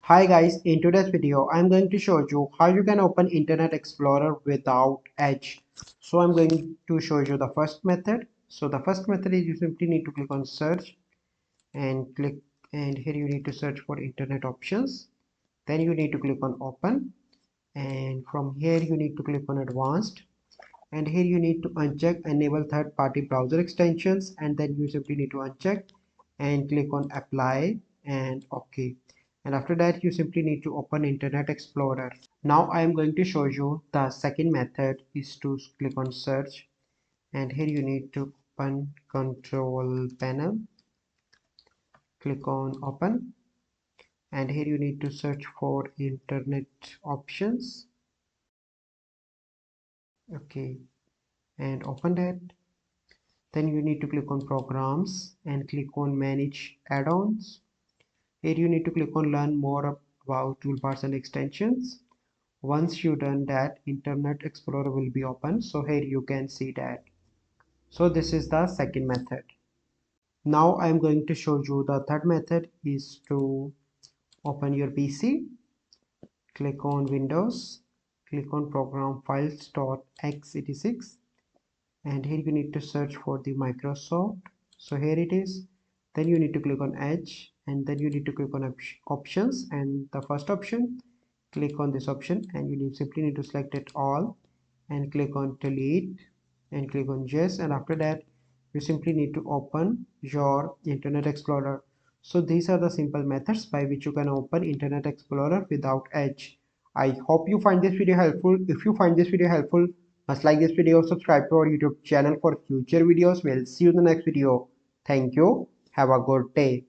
Hi guys, in today's video I'm going to show you how you can open Internet Explorer without Edge. So I'm going to show you the first method. So the first method is you simply need to click on search and here you need to search for internet options. Then you need to click on open, and from here you need to click on advanced, and here you need to uncheck enable third-party browser extensions, and then you simply need to uncheck and click on apply and OK. And after that you simply need to open Internet Explorer. Now I am going to show you the second method is to click on search, and here you need to open control panel, click on open, and here you need to search for internet options. Okay, and open that. Then you need to click on programs and click on manage add-ons. Here you need to click on learn more about toolbars and extensions. Once you done that, Internet Explorer will be open. So here you can see that. So this is the second method. Now I am going to show you the third method is to open your PC. Click on Windows, click on program files.x86, and here you need to search for the Microsoft. So here it is. Then you need to click on Edge, and then you need to click on options, and the first option, click on this option, and you simply need to select it all and click on delete and click on yes, and after that you simply need to open your Internet Explorer. So these are the simple methods by which you can open Internet Explorer without Edge. I hope you find this video helpful. If you find this video helpful, must like this video, subscribe to our YouTube channel for future videos. We'll see you in the next video. Thank you. Have a good day.